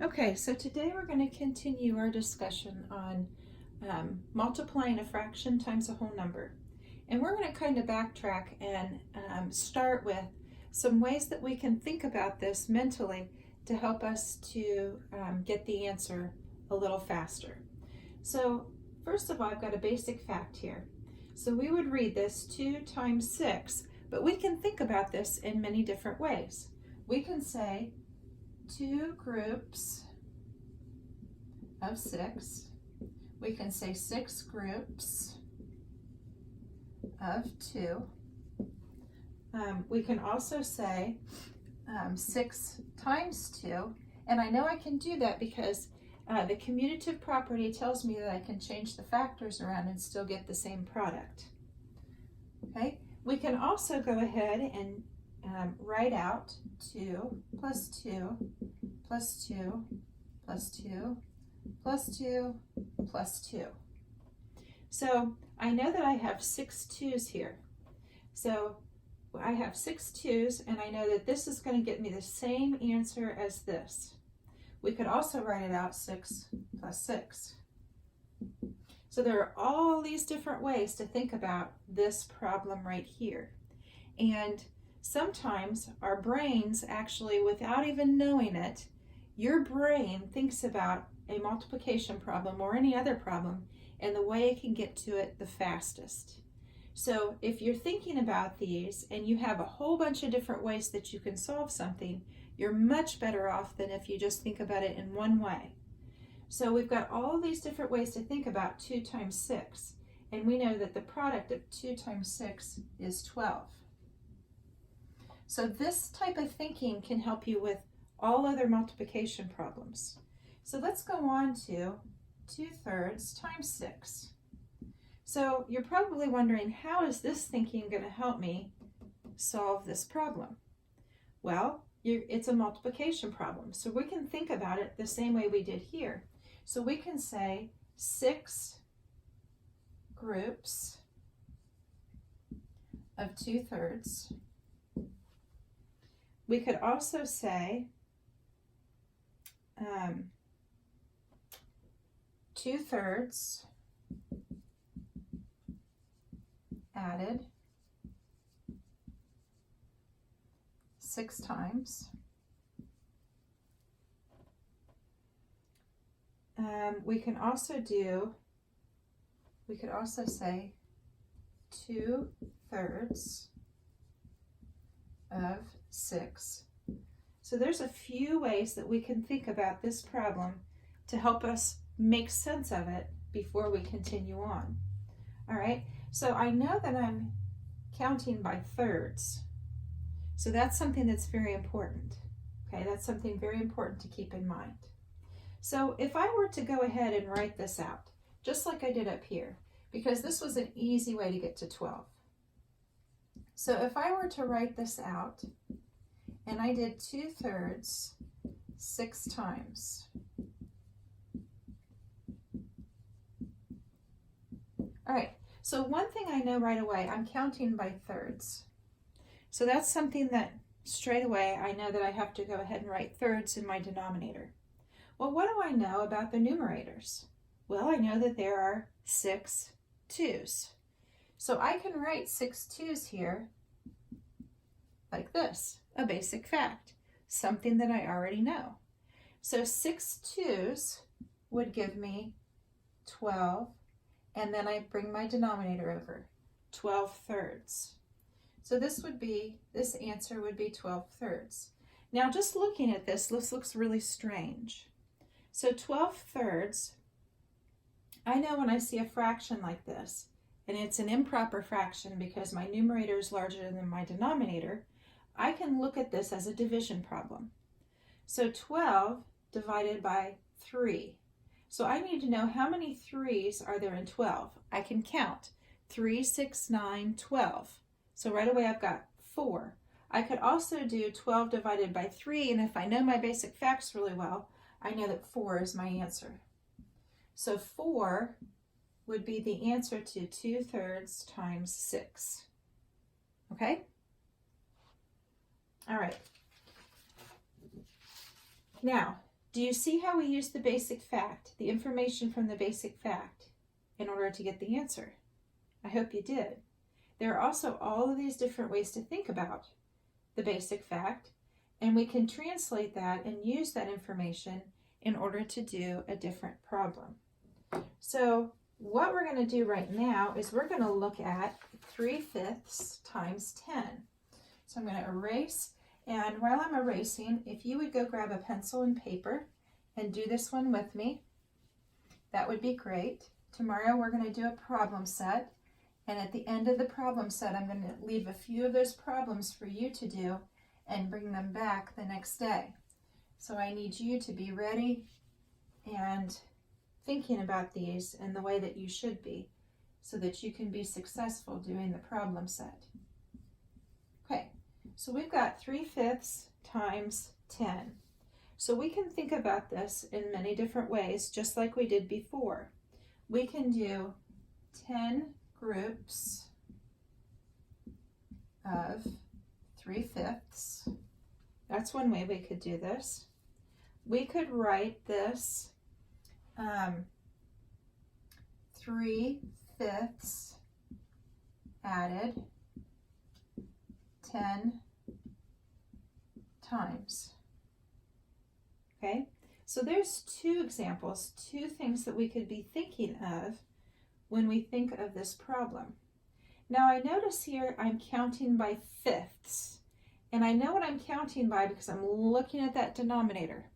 Okay, so today we're going to continue our discussion on multiplying a fraction times a whole number. And we're going to kind of backtrack and start with some ways that we can think about this mentally to help us to get the answer a little faster. So first of all, I've got a basic fact here. So we would read this 2 times 6, but we can think about this in many different ways. We can say 2 groups of 6. We can say 6 groups of 2. We can also say 6 times 2. And I know I can do that because the commutative property tells me that I can change the factors around and still get the same product. Okay, we can also go ahead and write out 2 plus 2 plus 2 plus 2 plus 2 plus 2. So I know that I have 6 2's here. So I have 6 2's, and I know that this is going to get me the same answer as this. We could also write it out 6 plus 6. So there are all these different ways to think about this problem right here. And sometimes our brains actually, without even knowing it, your brain thinks about a multiplication problem or any other problem and the way it can get to it the fastest. So if you're thinking about these and you have a whole bunch of different ways that you can solve something, you're much better off than if you just think about it in one way. So we've got all these different ways to think about 2 times 6, and we know that the product of 2 times 6 is 12. So this type of thinking can help you with all other multiplication problems. So let's go on to 2/3 times 6. So you're probably wondering, how is this thinking going to help me solve this problem? Well, it's a multiplication problem, so we can think about it the same way we did here. So we can say 6 groups of 2/3. We could also say 2/3 added 6 times. We could also say 2/3 of 6. So there's a few ways that we can think about this problem to help us make sense of it before we continue on. All right, so I know that I'm counting by thirds. So that's something that's very important. Okay, that's something very important to keep in mind. So if I were to go ahead and write this out, just like I did up here, because this was an easy way to get to 12. So if I were to write this out, and I did 2/3 6 times. All right, so one thing I know right away, I'm counting by thirds. So that's something that straight away I know that I have to go ahead and write thirds in my denominator. Well, what do I know about the numerators? Well, I know that there are 6 2's. So I can write 6 2's here like this, a basic fact, something that I already know. So 6 2's would give me 12, and then I bring my denominator over, 12/3. So this answer would be 12/3. Now just looking at this looks really strange. So 12/3, I know when I see a fraction like this, and it's an improper fraction because my numerator is larger than my denominator, I can look at this as a division problem. So 12 divided by 3. So I need to know how many 3's are there in 12. I can count 3, 6, 9, 12. So right away I've got 4. I could also do 12 divided by 3, and if I know my basic facts really well, I know that 4 is my answer. So 4 would be the answer to 2/3 times 6. Okay? All right. Now, Do you see how we use the basic fact, the information from the basic fact, in order to get the answer? I hope you did. There are also all of these different ways to think about the basic fact, and we can translate that and use that information in order to do a different problem. So what we're going to do right now is we're going to look at 3/5 times 10. So I'm going to erase, and while I'm erasing, if you would go grab a pencil and paper and do this one with me, that would be great. Tomorrow we're going to do a problem set, and at the end of the problem set I'm going to leave a few of those problems for you to do and bring them back the next day. So I need you to be ready and thinking about these in the way that you should be, so that you can be successful doing the problem set. Okay, so we've got 3/5 times 10. So we can think about this in many different ways, just like we did before. We can do 10 groups of 3/5. That's one way we could do this. We could write this 3/5 added 10 times. Okay, so there's two examples, two things that we could be thinking of when we think of this problem. Now I notice here I'm counting by fifths, and I know what I'm counting by because I'm looking at that denominator,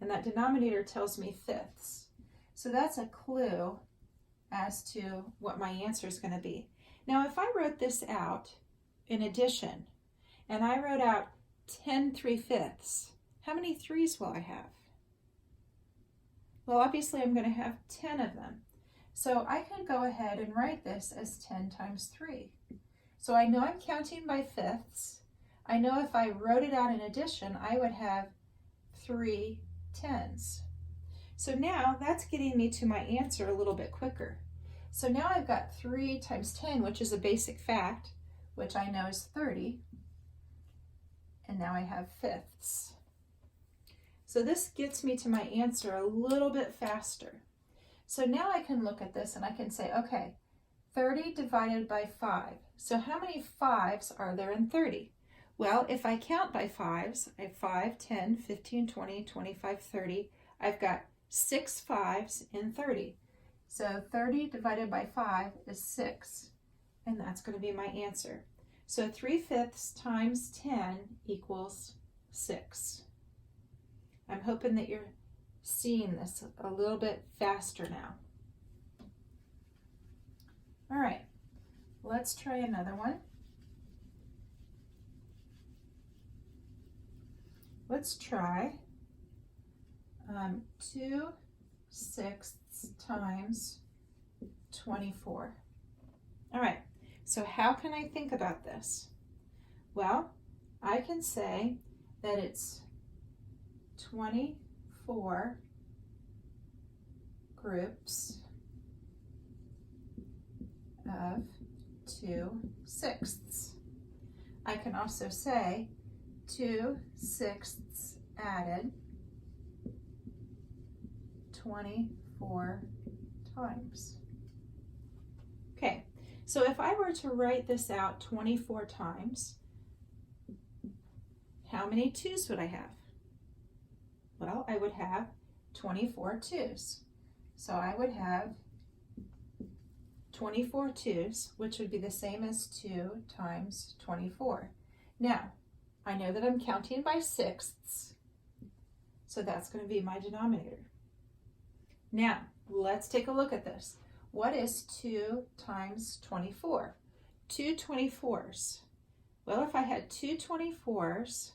and that denominator tells me fifths. So that's a clue as to what my answer is going to be. Now if I wrote this out in addition, and I wrote out 10 3/5, how many threes will I have? Well, obviously I'm going to have 10 of them. So I can go ahead and write this as 10 times 3. So I know I'm counting by fifths. I know if I wrote it out in addition, I would have 3 10s. So now that's getting me to my answer a little bit quicker. So now I've got 3 times 10, which is a basic fact, which I know is 30. And now I have fifths. So this gets me to my answer a little bit faster. So now I can look at this and I can say, okay, 30 divided by 5. So how many 5s are there in 30? Well, if I count by 5s, I have 5, 10, 15, 20, 25, 30. I've got 6 5s in 30. So 30 divided by 5 is 6, and that's going to be my answer. So 3/5 times 10 equals 6. I'm hoping that you're seeing this a little bit faster now. All right, let's try another one. Let's try 2/6 times 24. All right, so how can I think about this? Well, I can say that it's 24 groups of 2/6. I can also say 2/6 added 24 times. Okay, so if I were to write this out 24 times, how many 2's would I have? Well, I would have 24 2's. So I would have 24 2's, which would be the same as 2 times 24. Now, I know that I'm counting by sixths, so that's going to be my denominator. Now, let's take a look at this. What is 2 times 24? 2 24s. Well, if I had 2 24s,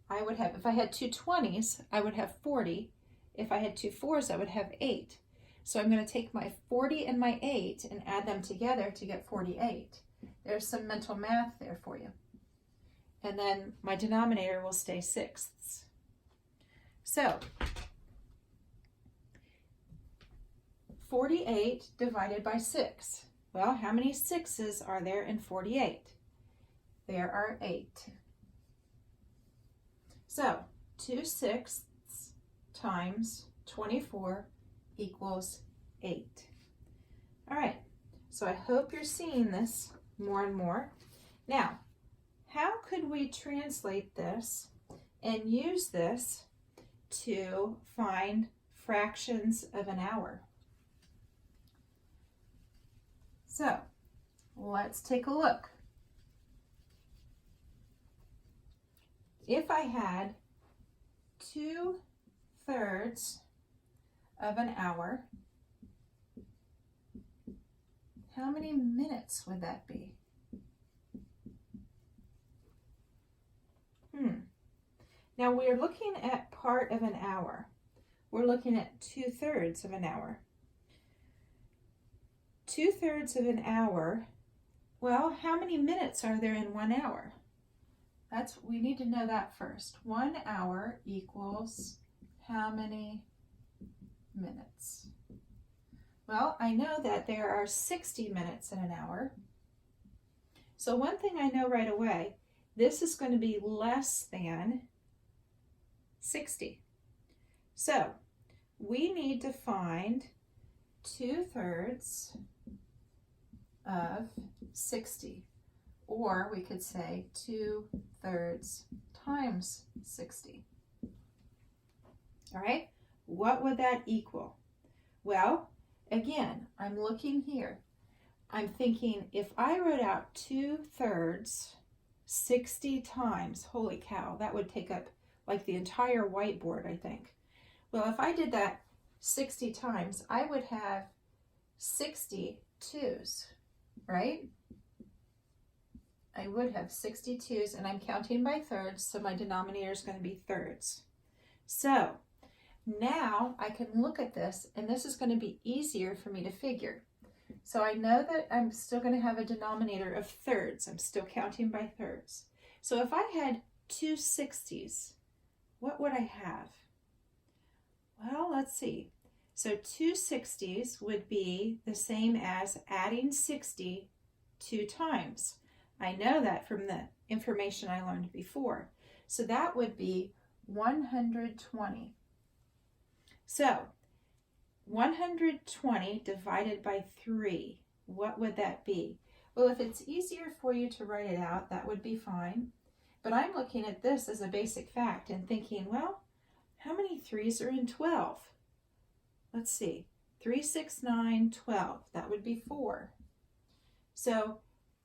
I would have, if I had 2 20s, I would have 40. If I had 2 4s, I would have 8. So I'm going to take my 40 and my 8 and add them together to get 48. There's some mental math there for you. And then my denominator will stay sixths. So 48 divided by 6. Well, how many 6's are there in 48? There are 8. So 2/6 times 24 equals 8. All right, so I hope you're seeing this more and more. Now, how could we translate this and use this to find fractions of an hour? So, let's take a look. If I had 2/3 of an hour, how many minutes would that be? Now we're looking at part of an hour. We're looking at 2/3 of an hour. 2/3 of an hour, well, how many minutes are there in 1 hour? We need to know that first. 1 hour equals how many minutes? Well, I know that there are 60 minutes in an hour. So one thing I know right away, this is going to be less than 60. So we need to find 2/3 of 60, or we could say 2/3 times 60. All right, what would that equal? Well, again, I'm looking here. I'm thinking if I wrote out 2/3 60 times, holy cow, that would take up like the entire whiteboard, I think. Well, if I did that 60 times, I would have 60 2s, right? I would have 60 2s, and I'm counting by thirds, so my denominator is going to be thirds. So now I can look at this, and this is going to be easier for me to figure. So I know that I'm still going to have a denominator of thirds. I'm still counting by thirds. So if I had 2 60s, what would I have? Well, let's see. So 2 60s would be the same as adding 60 2 times. I know that from the information I learned before. So that would be 120. So 120 divided by 3, what would that be? Well, if it's easier for you to write it out, that would be fine. But I'm looking at this as a basic fact and thinking, well, how many 3s are in 12? Let's see, 3, 6, 9, 12. That would be 4. So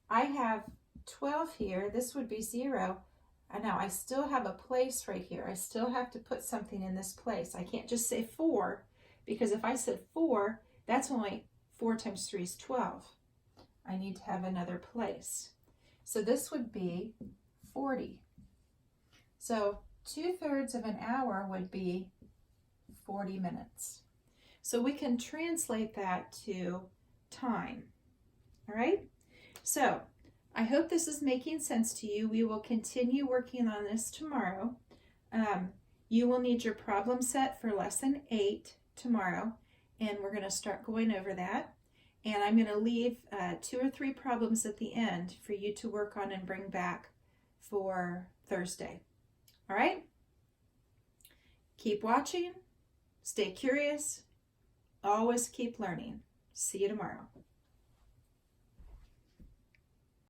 I have 12 here. This would be 0. And now I still have a place right here. I still have to put something in this place. I can't just say 4, because if I said 4, that's only 4 times 3 is 12. I need to have another place. So this would be 40. So 2/3 of an hour would be 40 minutes. So we can translate that to time. All right? So I hope this is making sense to you. We will continue working on this tomorrow. You will need your problem set for lesson 8 tomorrow, and we're going to start going over that. And I'm going to leave 2 or 3 problems at the end for you to work on and bring back for Thursday. All right? Keep watching, stay curious, always keep learning. See you tomorrow.